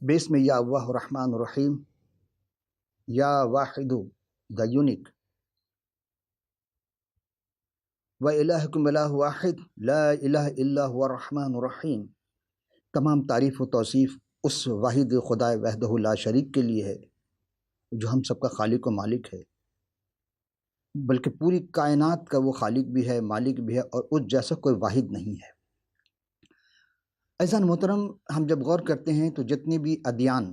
بسم یا اللہ الرحمن الرحیم. یا واحد دا یونیک و الہکم الہ واحد لا الہ الا هو الرحمن الرحیم. تمام تعریف و توصیف اس واحد خدا وحدہ لا شریک کے لیے ہے جو ہم سب کا خالق و مالک ہے، بلکہ پوری کائنات کا وہ خالق بھی ہے، مالک بھی ہے، اور اس جیسا کوئی واحد نہیں ہے. عزیزان محترم، ہم جب غور کرتے ہیں تو جتنے بھی ادیان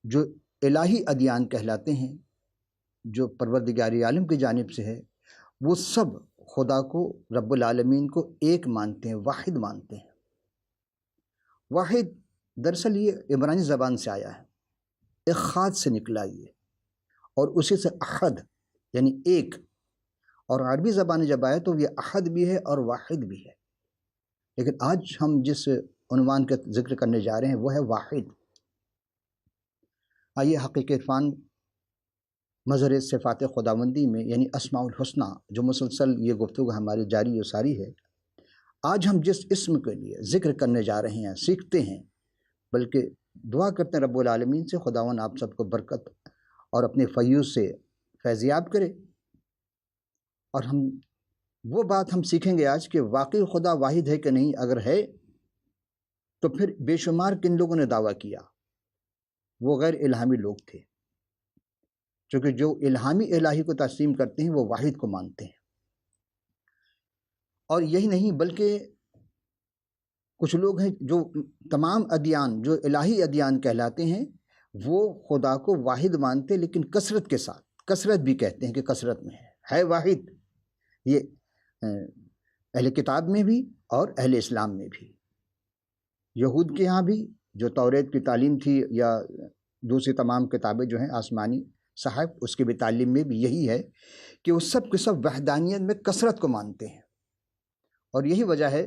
جو الہی ادیان کہلاتے ہیں، جو پروردگار عالم کی جانب سے ہے، وہ سب خدا کو، رب العالمین کو ایک مانتے ہیں، واحد مانتے ہیں. واحد دراصل یہ عبرانی زبان سے آیا ہے، اخاد سے نکلا یہ، اور اسی سے احد یعنی ایک، اور عربی زبان جب آیا تو یہ احد بھی ہے اور واحد بھی ہے. لیکن آج ہم جس عنوان کا ذکر کرنے جا رہے ہیں وہ ہے واحد. آئیے حقیقی عرفان مظہر صفات خداوندی میں یعنی اسماء الحسنہ، جو مسلسل یہ گفتگو ہماری جاری و ساری ہے، آج ہم جس اسم کے لیے ذکر کرنے جا رہے ہیں، سیکھتے ہیں، بلکہ دعا کرتے ہیں رب العالمین سے خداوند آپ سب کو برکت اور اپنے فیوز سے فیضیاب کرے. اور وہ بات ہم سیکھیں گے آج کہ واقعی خدا واحد ہے کہ نہیں. اگر ہے تو پھر بے شمار کن لوگوں نے دعویٰ کیا، وہ غیر الہامی لوگ تھے، چونکہ جو الہامی الہی کو تسلیم کرتے ہیں وہ واحد کو مانتے ہیں. اور یہی نہیں بلکہ کچھ لوگ ہیں جو تمام ادیان جو الہی ادیان کہلاتے ہیں وہ خدا کو واحد مانتے، لیکن کثرت کے ساتھ، کثرت بھی کہتے ہیں کہ کثرت میں ہے واحد. یہ اہل کتاب میں بھی اور اہل اسلام میں بھی، یہود کے ہاں بھی جو توریت کی تعلیم تھی یا دوسری تمام کتابیں جو ہیں آسمانی صحائف، اس کی بھی تعلیم میں بھی یہی ہے کہ وہ سب کے سب وحدانیت میں کثرت کو مانتے ہیں. اور یہی وجہ ہے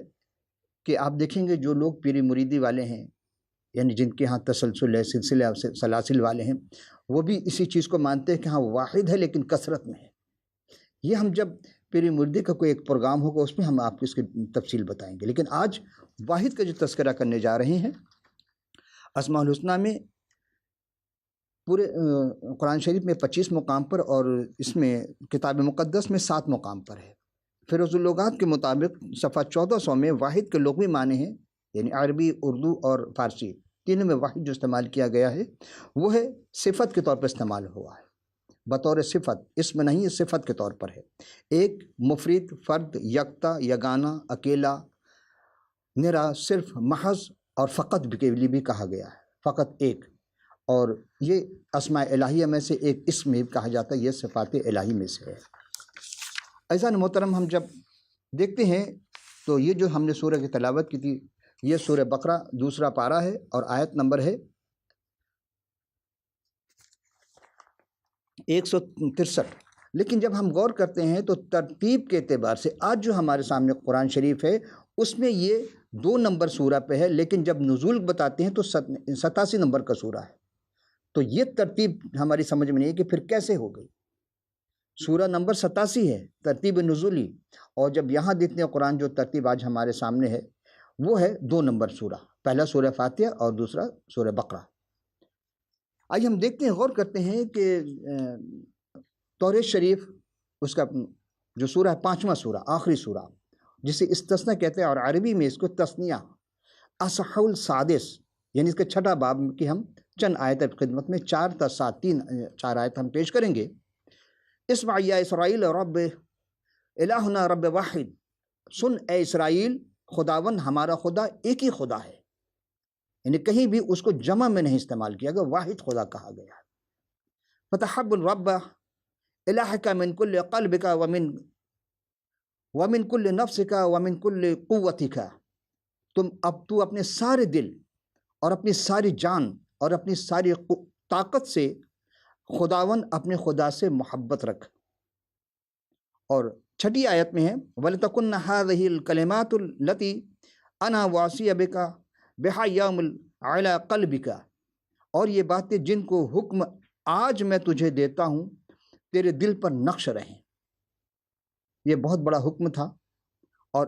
کہ آپ دیکھیں گے جو لوگ پیری مریدی والے ہیں، یعنی جن کے ہاں تسلسل ہے، سلسلے سلاسل والے ہیں، وہ بھی اسی چیز کو مانتے ہیں کہ ہاں واحد ہے لیکن کثرت میں ہے. یہ ہم جب پیری مریدی کا کوئی ایک پروگرام ہوگا اس میں ہم آپ کو اس کی تفصیل بتائیں گے. لیکن آج واحد کا جو تذکرہ کرنے جا رہے ہیں، اسماء الحسنہ میں پورے قرآن شریف میں 25 مقام پر، اور اس میں کتاب مقدس میں 7 مقام پر ہے. فیروز اللغات کے مطابق صفحہ 1400 میں واحد کے لغوی معنی ہیں، یعنی عربی، اردو اور فارسی تینوں میں واحد جو استعمال کیا گیا ہے وہ ہے صفت کے طور پر استعمال ہوا ہے، بطور صفت، اسم نہیں، صفت کے طور پر ہے. ایک، مفرد، فرد، یکتا، یگانہ، اکیلا، نرا، صرف، محض اور فقط کے لیے بھی کہا گیا ہے، فقط ایک. اور یہ اسماء الہیہ میں سے ایک اسم بھی کہا جاتا ہے، یہ صفات الہی میں سے ہے. عزیزان محترم، ہم جب دیکھتے ہیں تو یہ جو ہم نے سورہ کی تلاوت کی تھی، یہ سورہ بقرہ 2 پارہ ہے اور آیت نمبر ہے 163. لیکن جب ہم غور کرتے ہیں تو ترتیب کے اعتبار سے آج جو ہمارے سامنے قرآن شریف ہے اس میں یہ 2 نمبر سورہ پہ ہے، لیکن جب نزول بتاتے ہیں تو 87 نمبر کا سورہ ہے. تو یہ ترتیب ہماری سمجھ میں نہیں ہے کہ پھر کیسے ہو گئی. سورہ نمبر 87 ہے ترتیب نزولی، اور جب یہاں دیکھتے ہیں قرآن جو ترتیب آج ہمارے سامنے ہے وہ ہے 2 نمبر سورہ، پہلا سورہ فاتحہ اور دوسرا سورہ بقرہ. آئیے ہم دیکھتے ہیں، غور کرتے ہیں کہ توریت شریف اس کا جو سورہ ہے 5واں سورہ، آخری سورہ، جسے استثناء کہتے ہیں، اور عربی میں اس کو تثنیہ، اصح السادس، یعنی اس کے 6 باب کی ہم چند آیت خدمت میں 4 تا 7 4 آیت ہم پیش کریں گے. اسمع یا اسرائیل رب الہنا رب واحد، سن اے اسرائیل، خداون ہمارا خدا ایک ہی خدا ہے، یعنی کہیں بھی اس کو جمع میں نہیں استعمال کیا گیا، واحد خدا کہا گیا. فتحب الرب الہک من کل قلبک ومن کل نفسک ومن کل قوتک، تو اپنے سارے دل اور اپنی ساری جان اور اپنی ساری طاقت سے خداون اپنے خدا سے محبت رکھ. اور 6 آیت میں ہے وَلْتَكُنَّ هَذِهِ الْكَلِمَاتُ الَّتِي أَنَا وَاصِيَ بِكَ بِهَا يَوْمُ عَلَى قَلْبِكَ، اور یہ باتیں جن کو حکم آج میں تجھے دیتا ہوں تیرے دل پر نقش رہیں. یہ بہت بڑا حکم تھا. اور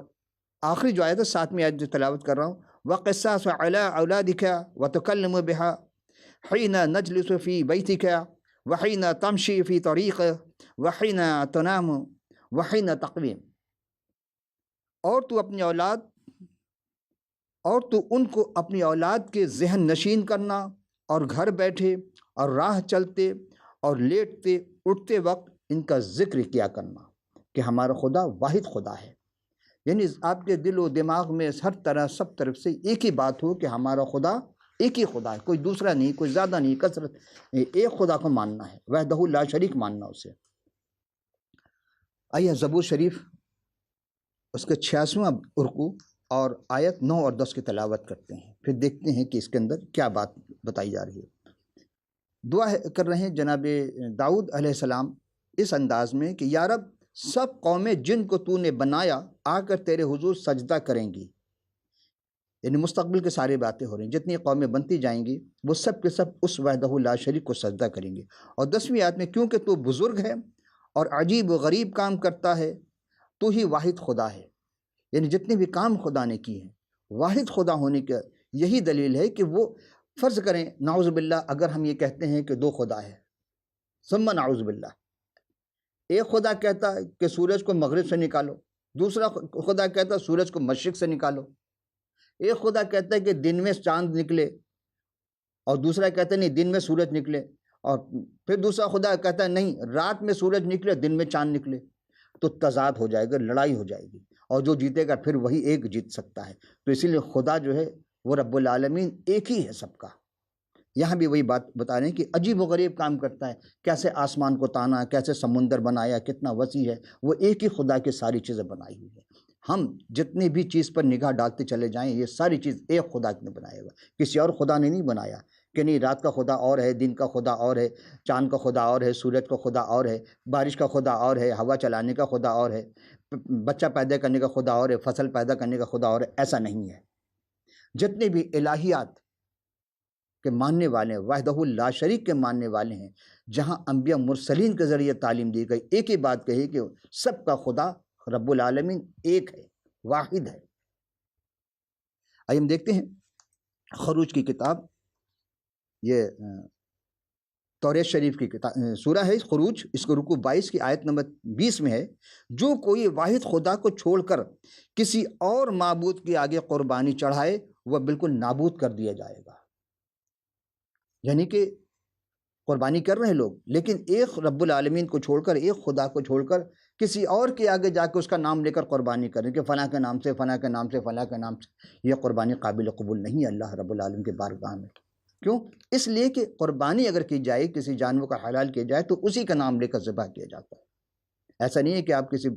آخری جو آیت ہے 7ویں آیت جو تلاوت کر رہا ہوں وقصاص علی اولادک وتکلم بها حین نجلس فی بیتک وحین تمشی فی طریق وحین تنام وحین تقویم، اور تو اپنی اولاد اور تو ان کو اپنی اولاد کے ذہن نشین کرنا، اور گھر بیٹھے اور راہ چلتے اور لیٹتے اٹھتے وقت ان کا ذکر کیا کرنا کہ ہمارا خدا واحد خدا ہے۔ یعنی آپ کے دل و دماغ میں ہر طرح سب طرف سے ایک ہی بات ہو کہ ہمارا خدا ایک ہی خدا ہے، کوئی دوسرا نہیں، کوئی زیادہ نہیں، کثرت، ایک خدا کو ماننا ہے، وحدہ لا شریک ماننا اسے۔ آئیے زبور شریف اس کے 86واں رکوع اور آیت 9 اور 10 کی تلاوت کرتے ہیں، پھر دیکھتے ہیں کہ اس کے اندر کیا بات بتائی جا رہی ہے۔ دعا کر رہے ہیں جناب داؤد علیہ السلام اس انداز میں کہ یا رب، سب قومیں جن کو تو نے بنایا آ کر تیرے حضور سجدہ کریں گی، یعنی مستقبل کے سارے باتیں ہو رہی ہیں، جتنی قومیں بنتی جائیں گی وہ سب کے سب اس وحدہ لا شریک کو سجدہ کریں گے۔ اور 10ویں آیت میں کیونکہ تو بزرگ ہے اور عجیب و غریب کام کرتا ہے، تو ہی واحد خدا ہے، یعنی جتنے بھی کام خدا نے کی ہیں، واحد خدا ہونے کا یہی دلیل ہے کہ وہ فرض کریں نعوذ باللہ اگر ہم یہ کہتے ہیں کہ دو خدا ہے، ثم نعوذ باللہ، ایک خدا کہتا ہے کہ سورج کو مغرب سے نکالو، دوسرا خدا کہتا ہے سورج کو مشرق سے نکالو، ایک خدا کہتا ہے کہ دن میں چاند نکلے اور دوسرا کہتا ہے نہیں دن میں سورج نکلے، اور پھر دوسرا خدا کہتا ہے نہیں رات میں سورج نکلے دن میں چاند نکلے، تو تضاد ہو جائے گا، لڑائی ہو جائے گی، اور جو جیتے گا پھر وہی ایک جیت سکتا ہے۔ تو اسی لیے خدا جو ہے وہ رب العالمین ایک ہی ہے سب کا۔ یہاں بھی وہی بات بتا رہے ہیں کہ عجیب و غریب کام کرتا ہے، کیسے آسمان کو تانا، کیسے سمندر بنایا، کتنا وسیع ہے، وہ ایک ہی خدا کے ساری چیزیں بنائی ہوئی ہے۔ ہم جتنی بھی چیز پر نگاہ ڈالتے چلے جائیں یہ ساری چیز ایک خدا نے بنایا ہوا، کسی اور خدا نے نہیں بنایا کہ نہیں رات کا خدا اور ہے، دن کا خدا اور ہے، چاند کا خدا اور ہے، سورج کا خدا اور ہے، بارش کا خدا اور ہے، ہوا چلانے کا خدا اور ہے، بچہ پیدا کرنے کا خدا اور ہے، فصل پیدا کرنے کا خدا اور ہے، ایسا نہیں ہے۔ جتنے بھی الہیات کے ماننے والے ہیں، وحدہ لا شریک کے ماننے والے ہیں، جہاں انبیاء مرسلین کے ذریعے تعلیم دی گئی، ایک ہی بات کہی کہ سب کا خدا رب العالمین ایک ہے، واحد ہے۔ آئیے ہم دیکھتے ہیں خروج کی کتاب، یہ توریت شریف کی کتاب سورہ ہے خروج، اس کو رکوع 22 کی آیت نمبر 20 میں ہے، جو کوئی واحد خدا کو چھوڑ کر کسی اور معبود کے آگے قربانی چڑھائے وہ بالکل نابود کر دیا جائے گا۔ یعنی کہ قربانی کر رہے ہیں لوگ، لیکن ایک رب العالمین کو چھوڑ کر، ایک خدا کو چھوڑ کر کسی اور کے آگے جا کے اس کا نام لے کر قربانی کریں کہ فلاں کے نام سے، فلاں کے نام سے، فلاں کے نام سے، یہ قربانی قابل قبول نہیں ہے اللہ رب العالمین کے بارگاہ میں۔ کیوں؟ اس لیے کہ قربانی اگر کی جائے، کسی جانور کا حلال کیا جائے تو اسی کا نام لے کر ذبح کیا جاتا ہے۔ ایسا نہیں ہے کہ آپ کسی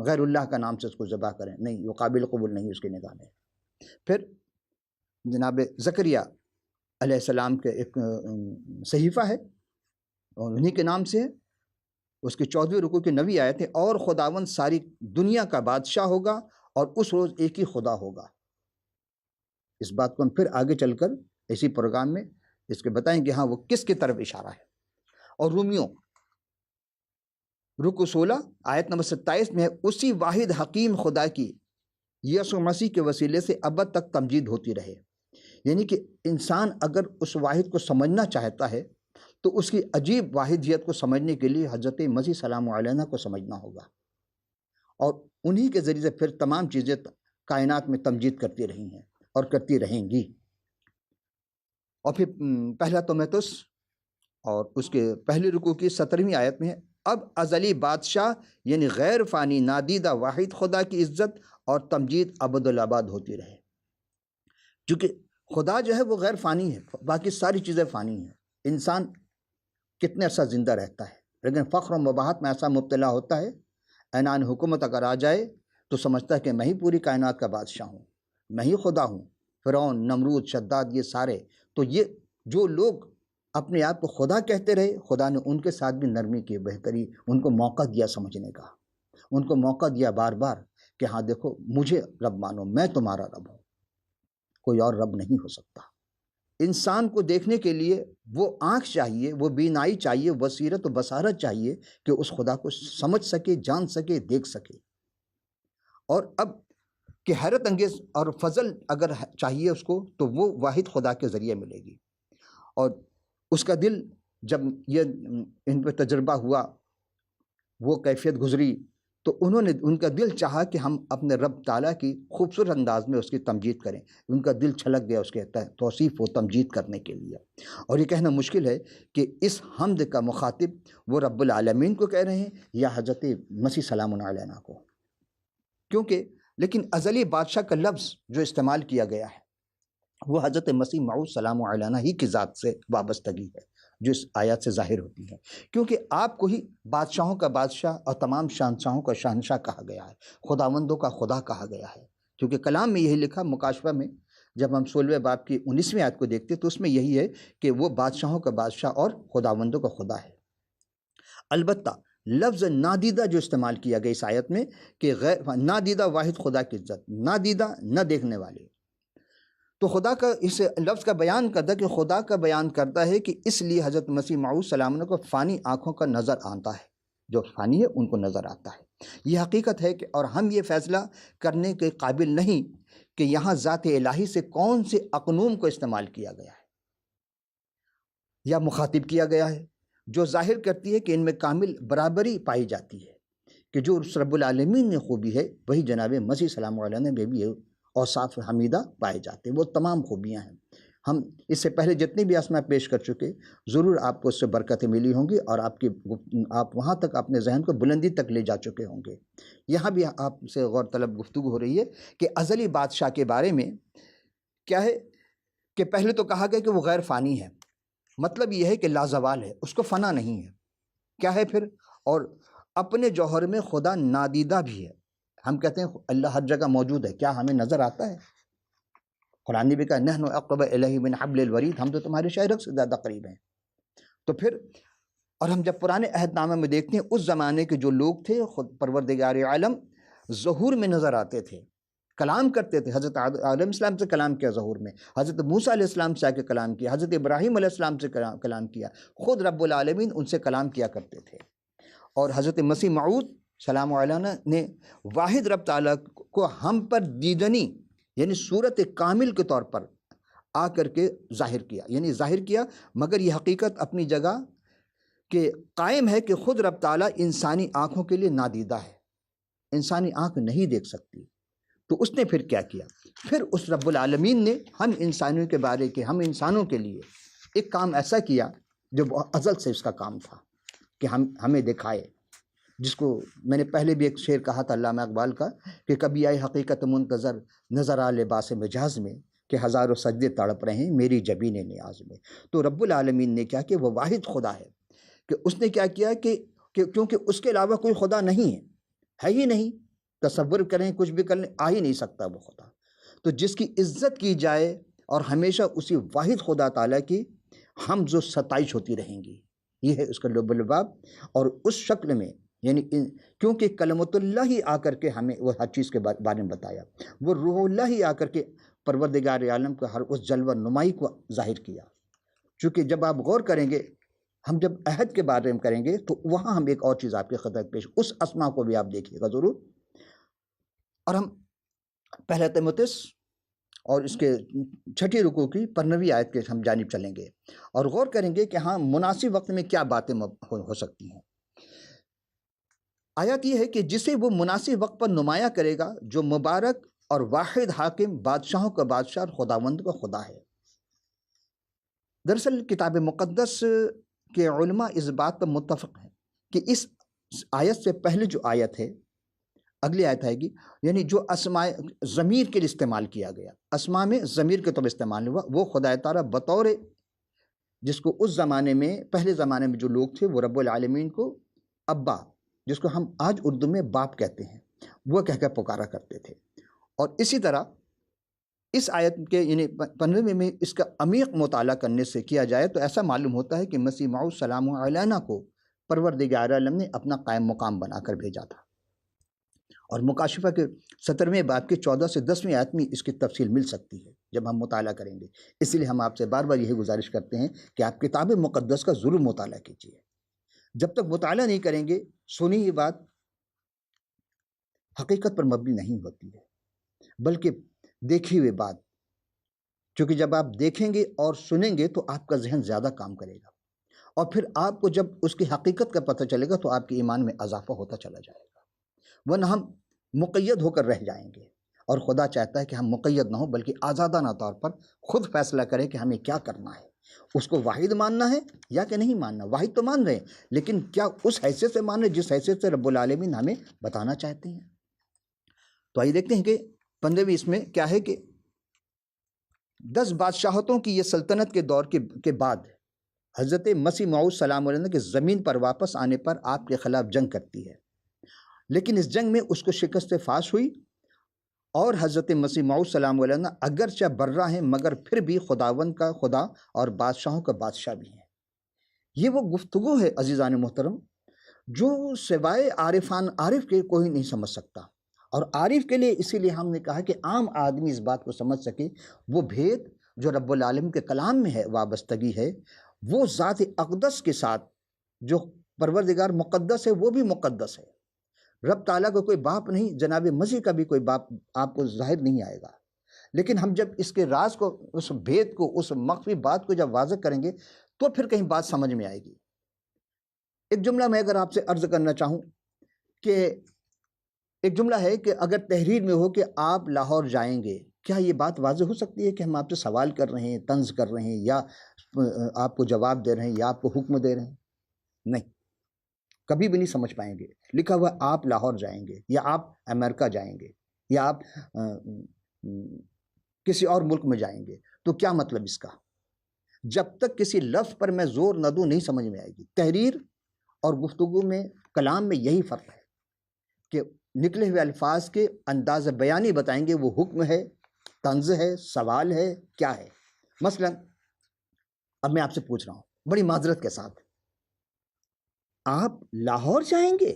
غیر اللہ کا نام سے اس کو ذبح کریں، نہیں، وہ قابل قبول نہیں اس کی نگاہ میں۔ پھر جناب زکریا علیہ السلام کے ایک صحیفہ ہے اور انہی کے نام سے ہے، اس کی 14ویں رکوع کی 9ویں آیت ہے، اور خداوند ساری دنیا کا بادشاہ ہوگا اور اس روز ایک ہی خدا ہوگا۔ اس بات کو ہم پھر آگے چل کر اسی پروگرام میں اس کے بتائیں گے ہاں وہ کس کی طرف اشارہ ہے۔ اور رومیوں رکوع 16 آیت نمبر 27 میں ہے، اسی واحد حکیم خدا کی یسوع مسیح کے وسیلے سے ابد تک تمجید ہوتی رہے۔ یعنی کہ انسان اگر اس واحد کو سمجھنا چاہتا ہے تو اس کی عجیب واحدیت کو سمجھنے کے لیے حضرت مسیح سلام علیہ کو سمجھنا ہوگا، اور انہی کے ذریعے سے پھر تمام چیزیں کائنات میں تمجید کرتی رہی ہیں اور کرتی رہیں گی۔ اور پھر پہلا تموتھوس اور اس کے پہلی رکوع کی 17ویں آیت میں ہے، اب ازلی بادشاہ یعنی غیر فانی نادیدہ واحد خدا کی عزت اور تمجید ابدالآباد ہوتی رہے۔ چونکہ خدا جو ہے وہ غیر فانی ہے، باقی ساری چیزیں فانی ہیں۔ انسان کتنے عرصہ زندہ رہتا ہے، لیکن فخر و مباحت میں ایسا مبتلا ہوتا ہے، اعنان حکومت اگر آ جائے تو سمجھتا ہے کہ میں ہی پوری کائنات کا بادشاہ ہوں، میں ہی خدا ہوں۔ فرعون، نمرود، شداد، یہ سارے، تو یہ جو لوگ اپنے آپ کو خدا کہتے رہے، خدا نے ان کے ساتھ بھی نرمی کی، بہتری، ان کو موقع دیا سمجھنے کا، ان کو موقع دیا بار بار کہ ہاں دیکھو مجھے رب مانو، میں تمہارا رب ہوں، کوئی اور رب نہیں ہو سکتا۔ انسان کو دیکھنے کے لیے وہ آنکھ چاہیے، وہ بینائی چاہیے، بصیرت و بصارت چاہیے کہ اس خدا کو سمجھ سکے، جان سکے، دیکھ سکے۔ اور اب کہ حیرت انگیز اور فضل اگر چاہیے اس کو تو وہ واحد خدا کے ذریعے ملے گی. اور اس کا دل جب یہ ان پہ تجربہ ہوا، وہ کیفیت گزری، تو انہوں نے، ان کا دل چاہا کہ ہم اپنے رب تعالیٰ کی خوبصورت انداز میں اس کی تمجید کریں. ان کا دل چھلک گیا اس کے توصیف و تمجید کرنے کے لیے. اور یہ کہنا مشکل ہے کہ اس حمد کا مخاطب وہ رب العالمین کو کہہ رہے ہیں یا حضرت مسیح سلام علیہ کو. کیونکہ لیکن ازلی بادشاہ کا لفظ جو استعمال کیا گیا ہے وہ حضرت مسیح موعود سلام علیہ ہی کی ذات سے وابستگی ہے جو اس آیات سے ظاہر ہوتی ہے. کیونکہ آپ کو ہی بادشاہوں کا بادشاہ اور تمام شہنشاہوں کا شہنشاہ کہا گیا ہے، خداوندوں کا خدا کہا گیا ہے. کیونکہ کلام میں یہی لکھا، مکاشفہ میں جب ہم 16ویں باب کی 19ویں آیت کو دیکھتے تو اس میں یہی ہے کہ وہ بادشاہوں کا بادشاہ اور خداوندوں کا خدا ہے. البتہ لفظ نادیدہ جو استعمال کیا گیا اس آیت میں کہ غیر نادیدہ واحد خدا کی عزت، نادیدہ نہ دیکھنے والے، تو خدا کا اس لفظ کا بیان کرتا ہے کہ خدا کا بیان کرتا ہے کہ اس لیے حضرت مسیح موعود سلام علیہ کو فانی آنکھوں کا نظر آتا ہے، جو فانی ہے ان کو نظر آتا ہے. یہ حقیقت ہے کہ اور ہم یہ فیصلہ کرنے کے قابل نہیں کہ یہاں ذات الہی سے کون سے اقنوم کو استعمال کیا گیا ہے یا مخاطب کیا گیا ہے، جو ظاہر کرتی ہے کہ ان میں کامل برابری پائی جاتی ہے کہ جو رب العالمین نے خوبی ہے وہی جناب مسیح سلام علیہ نے بھی اوصاف حمیدہ پائے جاتے ہیں، وہ تمام خوبیاں ہیں. ہم اس سے پہلے جتنی بھی اسماء پیش کر چکے، ضرور آپ کو اس سے برکتیں ملی ہوں گی اور آپ وہاں تک اپنے ذہن کو بلندی تک لے جا چکے ہوں گے. یہاں بھی آپ سے غور طلب گفتگو ہو رہی ہے کہ ازلی بادشاہ کے بارے میں کیا ہے کہ پہلے تو کہا گیا کہ وہ غیر فانی ہے، مطلب یہ ہے کہ لازوال ہے، اس کو فنا نہیں ہے. کیا ہے پھر؟ اور اپنے جوہر میں خدا نادیدہ بھی ہے. ہم کہتے ہیں اللہ ہر جگہ موجود ہے، کیا ہمیں نظر آتا ہے؟ قرآن نے بھی کہا نحن اقرب الیہ من حبل الورید، ہم تو تمہارے شاعرک سے زیادہ قریب ہیں. تو پھر اور ہم جب پرانے عہد نامے میں دیکھتے ہیں، اس زمانے کے جو لوگ تھے خود پروردگار عالم ظہور میں نظر آتے تھے، کلام کرتے تھے. حضرت آدم علیہ السلام سے کلام کیا ظہور میں، حضرت موسیٰ علیہ السلام سے آ کے کلام کیا، حضرت ابراہیم علیہ السلام سے کلام کیا، خود رب العالمین ان سے کلام کیا کرتے تھے. اور حضرت مسیح موعود سلام علیہ نے واحد رب تعالیٰ کو ہم پر دیدنی یعنی صورت کامل کے طور پر آ کر کے ظاہر کیا، مگر یہ حقیقت اپنی جگہ کہ قائم ہے کہ خود رب تعالیٰ انسانی آنکھوں کے لیے نادیدہ ہے، انسانی آنکھ نہیں دیکھ سکتی. تو اس نے پھر کیا کیا؟ پھر اس رب العالمین نے ہم انسانوں کے لیے ایک کام ایسا کیا جو ازل سے اس کا کام تھا کہ ہمیں دکھائے، جس کو میں نے پہلے بھی ایک شعر کہا تھا علامہ اقبال کا کہ کبھی آئی حقیقت منتظر نظر آ لباس مجاز میں کہ ہزاروں سجدے تڑپ رہے ہیں میری جبین نیاز میں. تو رب العالمین نے کیا کہ وہ واحد خدا ہے کہ اس نے کیا کیا کہ کیونکہ اس کے علاوہ کوئی خدا نہیں ہے ہی نہیں، تصور کریں کچھ بھی کر لیں آ ہی نہیں سکتا وہ خدا. تو جس کی عزت کی جائے اور ہمیشہ اسی واحد خدا تعالیٰ کی حمد و ستائش ہوتی رہیں گی، یہ ہے اس کا لب الباب. اور اس شکل میں یعنی کیونکہ کلمت اللہ ہی آ کر کے ہمیں وہ ہر چیز کے بارے میں بتایا، وہ روح اللہ ہی آ کر کے پروردگار عالم کو ہر اس جلوہ نمائی کو ظاہر کیا. چونکہ جب آپ غور کریں گے، ہم جب عہد کے بارے میں کریں گے تو وہاں ہم ایک اور چیز آپ کی خدمت پیش، اس اسماء کو بھی آپ دیکھیے گا ضرور. اور ہم پہلے تیموتھیوس اور اس کے 6 رکوع کی 15ویں آیت کے ہم جانب چلیں گے اور غور کریں گے کہ ہاں مناسب وقت میں کیا باتیں ہو سکتی ہیں. آیت یہ ہے کہ جسے وہ مناسب وقت پر نمایاں کرے گا، جو مبارک اور واحد حاکم، بادشاہوں کا بادشاہ اور خداوند کا خدا ہے. دراصل کتاب مقدس کے علماء اس بات پر متفق ہیں کہ اس آیت سے پہلے جو آیت ہے، اگلی آیت آئے گی، یعنی جو اسماء ضمیر کے لیے استعمال کیا گیا، اسماء میں ضمیر کے طور استعمال ہوا، وہ خدا تعالیٰ بطور جس کو اس زمانے میں پہلے زمانے میں جو لوگ تھے وہ رب العالمین کو ابا، جس کو ہم آج اردو میں باپ کہتے ہیں، وہ کہہ کر پکارا کرتے تھے. اور اسی طرح اس آیت کے یعنی 15ویں میں اس کا عمیق مطالعہ کرنے سے کیا جائے تو ایسا معلوم ہوتا ہے کہ مسیح موعود سلام علیہ کو پروردگار عالم نے اپنا قائم مقام بنا کر بھیجا تھا. اور مکاشفہ کے 17ویں باب کے 14 سے 10ویں آیت میں اس کی تفصیل مل سکتی ہے جب ہم مطالعہ کریں گے. اس لیے ہم آپ سے بار بار یہی گزارش کرتے ہیں کہ آپ کتاب مقدس کا ضرور مطالعہ کیجیے. جب تک مطالعہ نہیں کریں گے، سنی یہ بات حقیقت پر مبنی نہیں ہوتی ہے. بلکہ دیکھی ہوئی بات، چونکہ جب آپ دیکھیں گے اور سنیں گے تو آپ کا ذہن زیادہ کام کرے گا، اور پھر آپ کو جب اس کی حقیقت کا پتہ چلے گا تو آپ کے ایمان میں اضافہ ہوتا چلا جائے گا، ورنہ ہم مقید ہو کر رہ جائیں گے۔ اور خدا چاہتا ہے کہ ہم مقید نہ ہوں بلکہ آزادانہ طور پر خود فیصلہ کریں کہ ہمیں کیا کرنا ہے، اس کو واحد ماننا ہے یا کہ نہیں ماننا۔ واحد تو مان رہے ہیں، لیکن کیا اس حیثیت سے مان رہے جس حیثیت سے رب العالمین ہمیں بتانا چاہتے ہیں؟ تو آئیے دیکھتے ہیں کہ 15ویں اس میں کیا ہے کہ 10 بادشاہتوں کی یہ سلطنت کے دور کے بعد حضرت مسیح موعود سلام علیہ کے زمین پر واپس آنے پر آپ کے خلاف جنگ کرتی ہے، لیکن اس جنگ میں اس کو شکست فاش ہوئی، اور حضرت مسیح موعود سلام علیہ اگرچہ برہ ہیں مگر پھر بھی خداوند کا خدا اور بادشاہوں کا بادشاہ بھی ہیں۔ یہ وہ گفتگو ہے عزیزان محترم جو سوائے عارف کے کوئی نہیں سمجھ سکتا، اور عارف کے لیے اسی لیے ہم نے کہا کہ عام آدمی اس بات کو سمجھ سکے وہ بھید جو رب العالمین کے کلام میں ہے، وابستگی ہے وہ ذات اقدس کے ساتھ، جو پروردگار مقدس ہے وہ بھی مقدس ہے۔ رب تعالیٰ کو کوئی باپ نہیں، جناب مسیح کا بھی کوئی باپ آپ کو ظاہر نہیں آئے گا، لیکن ہم جب اس کے راز کو، اس بھید کو، اس مخفی بات کو جب واضح کریں گے تو پھر کہیں بات سمجھ میں آئے گی۔ ایک جملہ میں اگر آپ سے عرض کرنا چاہوں کہ ایک جملہ ہے کہ اگر تحریر میں ہو کہ آپ لاہور جائیں گے، کیا یہ بات واضح ہو سکتی ہے کہ ہم آپ سے سوال کر رہے ہیں، طنز کر رہے ہیں، یا آپ کو جواب دے رہے ہیں، یا آپ کو حکم دے رہے ہیں؟ نہیں، کبھی بھی نہیں سمجھ پائیں گے۔ لکھا ہوا آپ لاہور جائیں گے، یا آپ امریکہ جائیں گے، یا آپ کسی اور ملک میں جائیں گے، تو کیا مطلب اس کا؟ جب تک کسی لفظ پر میں زور نہ دوں نہیں سمجھ میں آئے گی۔ تحریر اور گفتگو میں، کلام میں یہی فرق ہے کہ نکلے ہوئے الفاظ کے انداز بیانی بتائیں گے وہ حکم ہے، طنز ہے، سوال ہے، کیا ہے۔ مثلا اب میں آپ سے پوچھ رہا ہوں بڑی معذرت کے ساتھ، آپ لاہور جائیں گے؟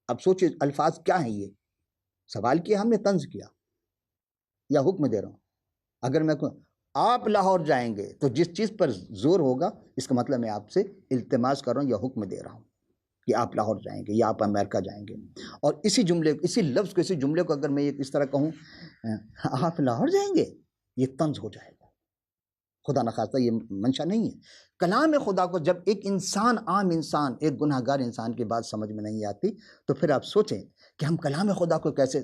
اب سوچیں الفاظ کیا ہیں، یہ سوال کیا ہم نے، طنز کیا، یا حکم دے رہا ہوں؟ اگر میں کہوں آپ لاہور جائیں گے تو جس چیز پر زور ہوگا اس کا مطلب میں آپ سے التماس کر رہا ہوں یا حکم دے رہا ہوں کہ آپ لاہور جائیں گے یا آپ امریکہ جائیں گے۔ اور اسی جملے، اسی لفظ کو، اسی جملے کو اگر میں اس طرح کہوں آپ لاہور جائیں گے، یہ طنز ہو جائے گا۔ خدا نخواستہ یہ منشا نہیں ہے۔ کلام خدا کو جب ایک انسان، عام انسان، ایک گناہ گار انسان کی بات سمجھ میں نہیں آتی تو پھر آپ سوچیں کہ ہم کلام خدا کو کیسے،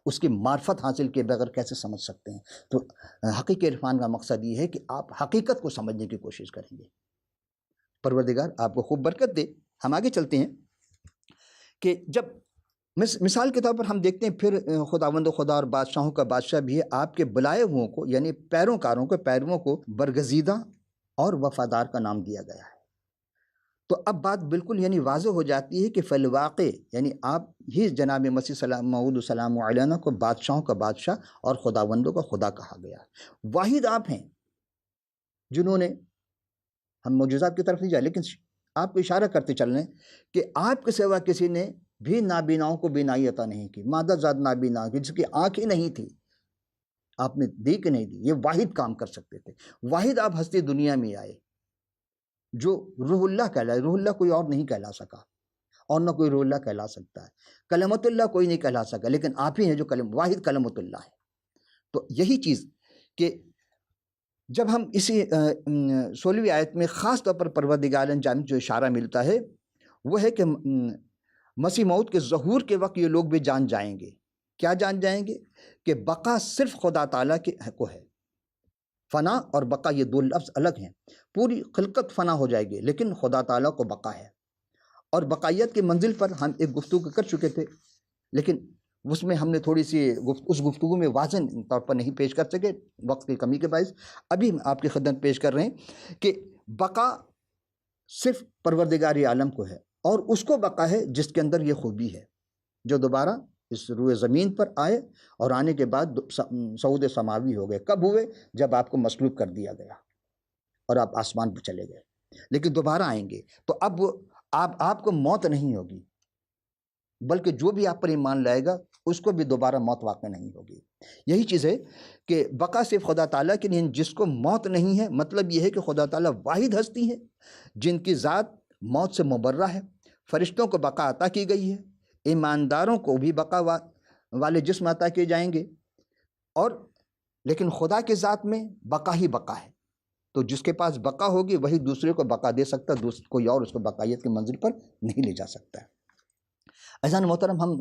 اس کی معرفت حاصل کیے بغیر کیسے سمجھ سکتے ہیں؟ تو حقیقی عرفان کا مقصد یہ ہے کہ آپ حقیقت کو سمجھنے کی کوشش کریں گے۔ پروردگار آپ کو خوب برکت دے۔ ہم آگے چلتے ہیں کہ جب مثال کے طور پر ہم دیکھتے ہیں پھر خداوند خدا اور بادشاہوں کا بادشاہ بھی ہے، آپ کے بلائے ہوئوں کو یعنی پیروکاروں کو، پیرووں کو برگزیدہ اور وفادار کا نام دیا گیا ہے۔ تو اب بات بالکل یعنی واضح ہو جاتی ہے کہ فی الواقع یعنی آپ ہی جناب مسیح موعود سلام علیہ کو بادشاہوں کا بادشاہ اور خداوندوں کا خدا کہا گیا۔ واحد آپ ہیں جنہوں نے، ہم معجزات کی طرف نہیں جائے لیکن آپ کو اشارہ کرتے چل رہے ہیں کہ آپ کے سوا کسی نے بھی نابیناؤں کو بینائی عطا نہیں کی، مادہ ذات نابینا کی، جس کی آنکھیں نہیں تھی، آپ نے دی کہ نہیں دی، یہ واحد کام کر سکتے تھے۔ واحد آپ ہستی دنیا میں آئے جو روح اللہ کہلائے۔ روح اللہ کوئی اور نہیں کہلا سکا، اور نہ کوئی روح اللہ کہلا سکتا ہے۔ کلمت اللہ کوئی نہیں کہلا سکا، لیکن آپ ہی ہیں جو واحد کلمت اللہ ہے۔ تو یہی چیز کہ جب ہم اسی 16ویں آیت میں خاص طور پر پروردگار جامع جو اشارہ ملتا ہے وہ ہے کہ مسیح موت کے ظہور کے وقت یہ لوگ بھی جان جائیں گے۔ کیا جان جائیں گے؟ کہ بقا صرف خدا تعالیٰ کے کو ہے۔ فنا اور بقا یہ دو لفظ الگ ہیں۔ پوری خلقت فنا ہو جائے گی لیکن خدا تعالیٰ کو بقا ہے۔ اور بقائیت کی منزل پر ہم ایک گفتگو کر چکے تھے، لیکن اس میں ہم نے تھوڑی سی اس گفتگو میں واضح طور پر نہیں پیش کر سکے وقت کی کمی کے باعث۔ ابھی ہم آپ کی خدمت پیش کر رہے ہیں کہ بقا صرف پروردگار عالم کو ہے، اور اس کو بقا ہے جس کے اندر یہ خوبی ہے، جو دوبارہ اس روئے زمین پر آئے اور آنے کے بعد صعود سماوی ہو گئے۔ کب ہوئے؟ جب آپ کو مصلوب کر دیا گیا اور آپ آسمان پر چلے گئے، لیکن دوبارہ آئیں گے تو اب آپ کو موت نہیں ہوگی، بلکہ جو بھی آپ پر ایمان لائے گا اس کو بھی دوبارہ موت واقع نہیں ہوگی۔ یہی چیز ہے کہ بقا صرف خدا تعالیٰ کے لیے، جس کو موت نہیں ہے، مطلب یہ ہے کہ خدا تعالیٰ واحد ہستی ہے جن کی ذات موت سے مبرہ ہے۔ فرشتوں کو بقا عطا کی گئی ہے، ایمانداروں کو بھی بقا والے جسم عطا کیے جائیں گے، اور لیکن خدا کے ذات میں بقا ہی بقا ہے، تو جس کے پاس بقا ہوگی وہی دوسرے کو بقا دے سکتا، کوئی اور اس کو بقائیت کی منزل پر نہیں لے جا سکتا ہے۔ عزیزان محترم، ہم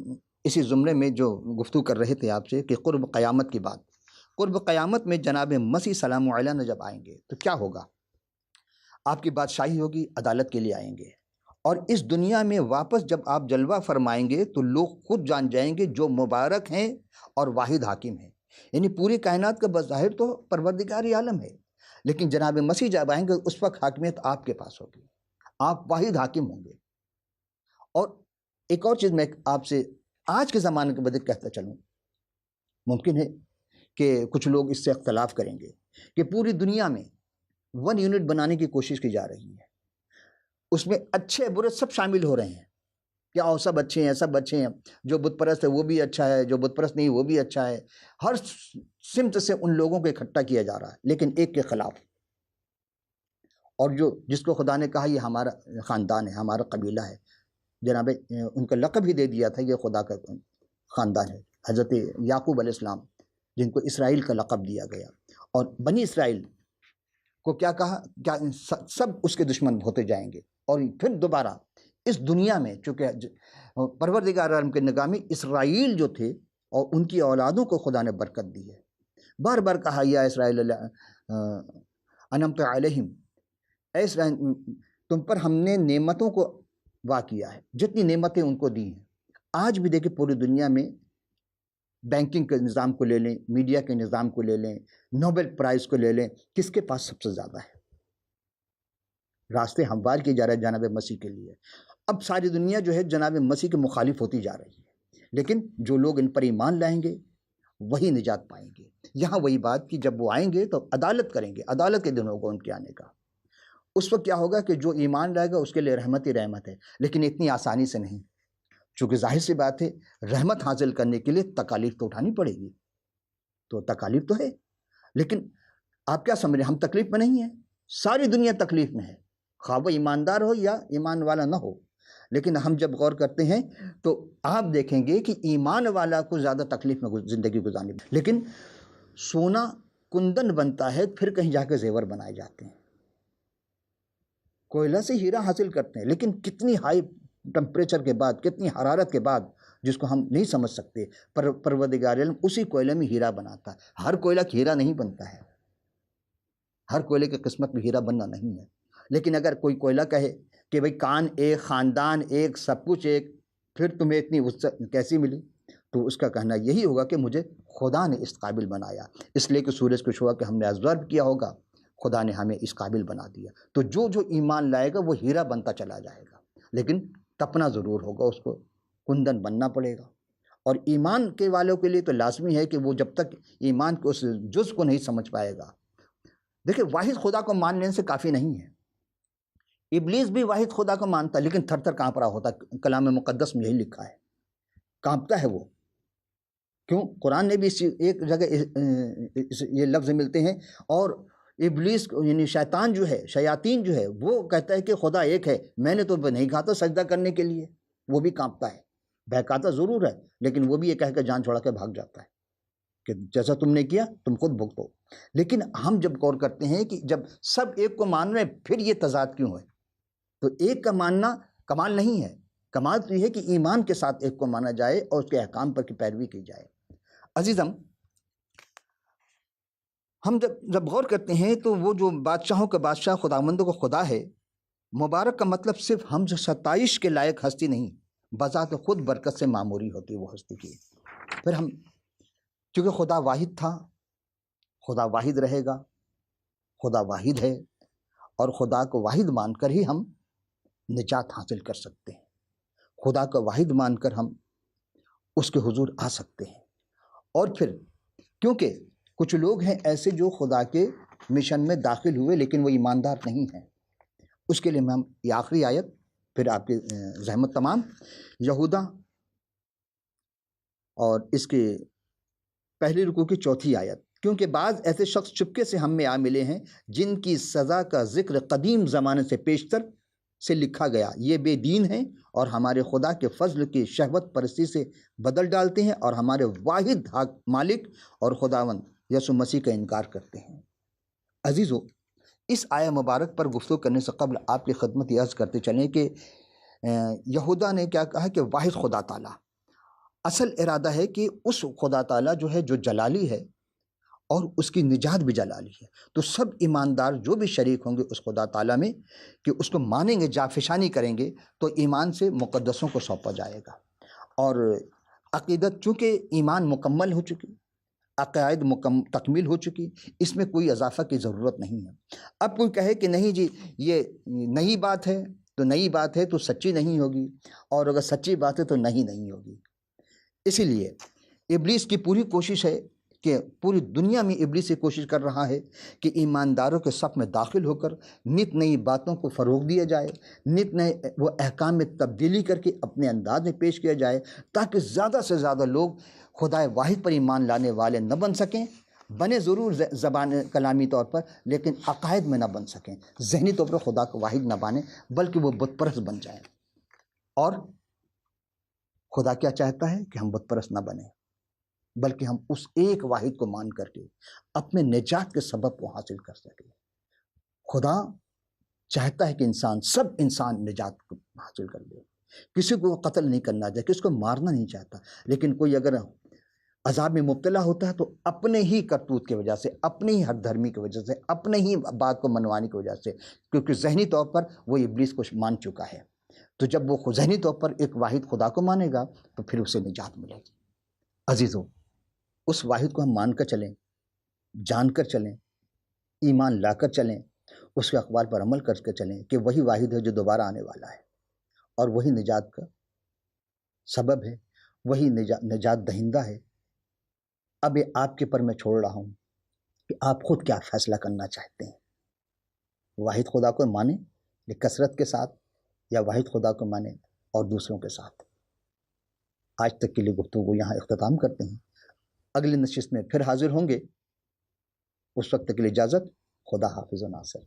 اسی زمرے میں جو گفتگو کر رہے تھے آپ سے کہ قرب قیامت کی بات، قرب قیامت میں جناب مسیح سلام علیہ جب آئیں گے تو کیا ہوگا؟ آپ کی بادشاہی ہوگی، عدالت کے لیے آئیں گے، اور اس دنیا میں واپس جب آپ جلوہ فرمائیں گے تو لوگ خود جان جائیں گے جو مبارک ہیں اور واحد حاکم ہیں، یعنی پوری کائنات کا بظاہر تو پروردگار عالم ہے، لیکن جناب مسیح جب آئیں گے اس وقت حاکمیت آپ کے پاس ہوگی، آپ واحد حاکم ہوں گے۔ اور ایک اور چیز میں آپ سے آج کے زمانے کے بدل کہتا چلوں، ممکن ہے کہ کچھ لوگ اس سے اختلاف کریں گے کہ پوری دنیا میں 1 یونٹ بنانے کی کوشش کی جا رہی ہے، اس میں اچھے برے سب شامل ہو رہے ہیں، کیا سب اچھے ہیں، سب اچھے ہیں، جو بت پرست ہے وہ بھی اچھا ہے، جو بت پرست نہیں وہ بھی اچھا ہے، ہر سمت سے ان لوگوں کو اکٹھا کیا جا رہا ہے لیکن ایک کے خلاف، اور جس کو خدا نے کہا یہ ہمارا خاندان ہے، ہمارا قبیلہ ہے، جناب ان کا لقب ہی دے دیا تھا یہ خدا کا خاندان ہے، حضرت یعقوب علیہ السلام جن کو اسرائیل کا لقب دیا گیا، اور بنی اسرائیل کو کیا کہا، کیا سب اس کے دشمن ہوتے جائیں گے، اور پھر دوبارہ اس دنیا میں چونکہ پروردگار عالم کے نگاہ میں اسرائیل جو تھے اور ان کی اولادوں کو خدا نے برکت دی ہے، بار بار کہا یا اسرائیل انعمت علیہم، اے اسرائیل تم پر ہم نے نعمتوں کو وا کیا ہے، جتنی نعمتیں ان کو دی ہیں۔ آج بھی دیکھیں پوری دنیا میں بینکنگ کے نظام کو لے لیں، میڈیا کے نظام کو لے لیں، نوبل پرائز کو لے لیں، کس کے پاس سب سے زیادہ ہے؟ راستے ہموار کیے جا رہے ہیں جناب مسیح کے لیے، اب ساری دنیا جو ہے جناب مسیح کے مخالف ہوتی جا رہی ہے، لیکن جو لوگ ان پر ایمان لائیں گے وہی نجات پائیں گے۔ یہاں وہی بات کہ جب وہ آئیں گے تو عدالت کریں گے، عدالت کے دن ہوگا ان کے آنے کا، اس وقت کیا ہوگا کہ جو ایمان لائے گا اس کے لیے رحمت ہی رحمت ہے، لیکن اتنی آسانی سے نہیں، چونکہ ظاہر سی بات ہے رحمت حاصل کرنے کے لیے تکالیف تو اٹھانی پڑے گی، تو تکالیف تو ہے، لیکن آپ کیا سمجھ رہے ہیں ہم تکلیف میں نہیں ہیں؟ ساری دنیا تکلیف میں ہے، خواہ وہ ایماندار ہو یا ایمان والا نہ ہو، لیکن ہم جب غور کرتے ہیں تو آپ دیکھیں گے کہ ایمان والا کو زیادہ تکلیف میں زندگی گزارنی، لیکن سونا کندن بنتا ہے پھر کہیں جا کے زیور بنائے جاتے ہیں، کوئلہ سے ہیرا حاصل کرتے ہیں، لیکن کتنی ہائی ٹمپریچر کے بعد، کتنی حرارت کے بعد، جس کو ہم نہیں سمجھ سکتے، پروردگار علم اسی کوئلے میں ہیرا بناتا ہے۔ ہر کوئلہ ہیرا نہیں بنتا ہے، ہر کوئلے کی قسمت میں ہیرا بننا نہیں ہے، لیکن اگر کوئی کوئلہ کہے کہ بھئی کان ایک، خاندان ایک، سب کچھ ایک، پھر تمہیں اتنی وسعت کیسی ملی؟ تو اس کا کہنا یہی ہوگا کہ مجھے خدا نے اس قابل بنایا، اس لیے کہ سورج کو چھوا کہ ہم نے ابزرو کیا ہوگا، خدا نے ہمیں اس قابل بنا دیا۔ تو جو ایمان لائے گا وہ ہیرا بنتا چلا جائے گا، لیکن تپنا ضرور ہوگا، اس کو کندن بننا پڑے گا۔ اور ایمان کے والوں کے لیے تو لازمی ہے کہ وہ جب تک ایمان کے اس جز کو نہیں سمجھ پائے گا، دیکھیں واحد خدا کو مان لینے سے کافی نہیں ہے، ابلیس بھی واحد خدا کو مانتا ہے لیکن تھر تھر کانپ رہا ہوتا ہے، کلام مقدس میں یہی لکھا ہے، کانپتا ہے وہ، کیوں؟ قرآن نے بھی ایک جگہ یہ لفظ ملتے ہیں، اور ابلیس یعنی شیطان جو ہے، شیاطین جو ہے، وہ کہتا ہے کہ خدا ایک ہے، میں نے تو نہیں کہا تھا سجدہ کرنے کے لیے، وہ بھی کانپتا ہے، بہکاتا ضرور ہے لیکن وہ بھی یہ کہہ کے جان چھوڑا کے بھاگ جاتا ہے کہ جیسا تم نے کیا تم خود بھگتو۔ لیکن ہم جب غور کرتے ہیں کہ جب سب ایک کو مان رہے پھر یہ تضاد کیوں ہے؟ تو ایک کا ماننا کمال نہیں ہے، کمال تو یہ ہے کہ ایمان کے ساتھ ایک کو مانا جائے اور اس کے احکام پر کی پیروی کی جائے۔ عزیزم، ہم جب غور کرتے ہیں تو وہ جو بادشاہوں کا بادشاہ خداوند کا خدا ہے، مبارک کا مطلب صرف ہم سے ستائش کے لائق ہستی نہیں، بذات خود برکت سے معموری ہوتی وہ ہستی کی۔ پھر ہم چونکہ خدا واحد تھا، خدا واحد رہے گا، خدا واحد ہے، اور خدا کو واحد مان کر ہی ہم نجات حاصل کر سکتے ہیں، خدا کو واحد مان کر ہم اس کے حضور آ سکتے ہیں۔ اور پھر کیونکہ کچھ لوگ ہیں ایسے جو خدا کے مشن میں داخل ہوئے لیکن وہ ایماندار نہیں ہیں، اس کے لیے ہم یہ آخری آیت، پھر آپ کی زحمت تمام، یہودا اور اس کے پہلی رکوع کی 4 آیت، کیونکہ بعض ایسے شخص چپکے سے ہم میں آ ملے ہیں جن کی سزا کا ذکر قدیم زمانے سے پیشتر سے لکھا گیا، یہ بے دین ہیں اور ہمارے خدا کے فضل کی شہوت پرستی سے بدل ڈالتے ہیں اور ہمارے واحد مالک اور خداوند یسوع مسیح کا انکار کرتے ہیں۔ عزیزو، اس آیہ مبارک پر گفتگو کرنے سے قبل آپ کی خدمت یہ عرض کرتے چلیں کہ یہودا نے کیا کہا کہ واحد خدا تعالیٰ، اصل ارادہ ہے کہ اس خدا تعالیٰ جو ہے جو جلالی ہے اور اس کی نجات بھی جلالی ہے، تو سب ایماندار جو بھی شریک ہوں گے اس خدا تعالیٰ میں کہ اس کو مانیں گے، جافشانی کریں گے، تو ایمان سے مقدسوں کو سونپا جائے گا۔ اور عقیدت، چونکہ ایمان مکمل ہو چکی، عقائد تکمیل ہو چکی، اس میں کوئی اضافہ کی ضرورت نہیں ہے۔ اب کوئی کہے کہ نہیں جی یہ نئی بات ہے، تو نئی بات ہے تو سچی نہیں ہوگی، اور اگر سچی بات ہے تو نہیں ہوگی۔ اسی لیے ابلیس کی پوری کوشش ہے کہ پوری دنیا میں ابلیس یہ کوشش کر رہا ہے کہ ایمانداروں کے صف میں داخل ہو کر نت نئی باتوں کو فروغ دیا جائے، نت نئے وہ احکام میں تبدیلی کر کے اپنے انداز میں پیش کیا جائے، تاکہ زیادہ سے زیادہ لوگ خدا واحد پر ایمان لانے والے نہ بن سکیں، بنے ضرور زبان کلامی طور پر، لیکن عقائد میں نہ بن سکیں، ذہنی طور پر خدا کو واحد نہ مانیں، بلکہ وہ بت پرست بن جائیں۔ اور خدا کیا چاہتا ہے کہ ہم بت پرست نہ بنیں، بلکہ ہم اس ایک واحد کو مان کر کے اپنے نجات کے سبب کو حاصل کر سکیں۔ خدا چاہتا ہے کہ سب انسان نجات کو حاصل کر لے، کسی کو قتل نہیں کرنا چاہتا، کسی کو مارنا نہیں چاہتا، لیکن کوئی اگر عذاب میں مبتلا ہوتا ہے تو اپنے ہی کرتوت کی وجہ سے، اپنے ہی حد دھرمی کی وجہ سے، اپنے ہی بات کو منوانے کی وجہ سے، کیونکہ ذہنی طور پر وہ ابلیس کو مان چکا ہے، تو جب وہ ذہنی طور پر ایک واحد خدا کو مانے گا تو پھر اسے نجات ملے گی۔ عزیزو، اس واحد کو ہم مان کر چلیں، جان کر چلیں، ایمان لا کر چلیں، اس کے اقوال پر عمل کر کے چلیں کہ وہی واحد ہے جو دوبارہ آنے والا ہے، اور وہی نجات کا سبب ہے، وہی نجات دہندہ ہے۔ اب یہ آپ کے پر میں چھوڑ رہا ہوں کہ آپ خود کیا فیصلہ کرنا چاہتے ہیں، واحد خدا کو مانیں یا کثرت کے ساتھ، یا واحد خدا کو مانیں اور دوسروں کے ساتھ۔ آج تک کے لیے گفتگو یہاں اختتام کرتے ہیں، اگلی نشست میں پھر حاضر ہوں گے، اس وقت کے لیے اجازت، خدا حافظ و ناصر۔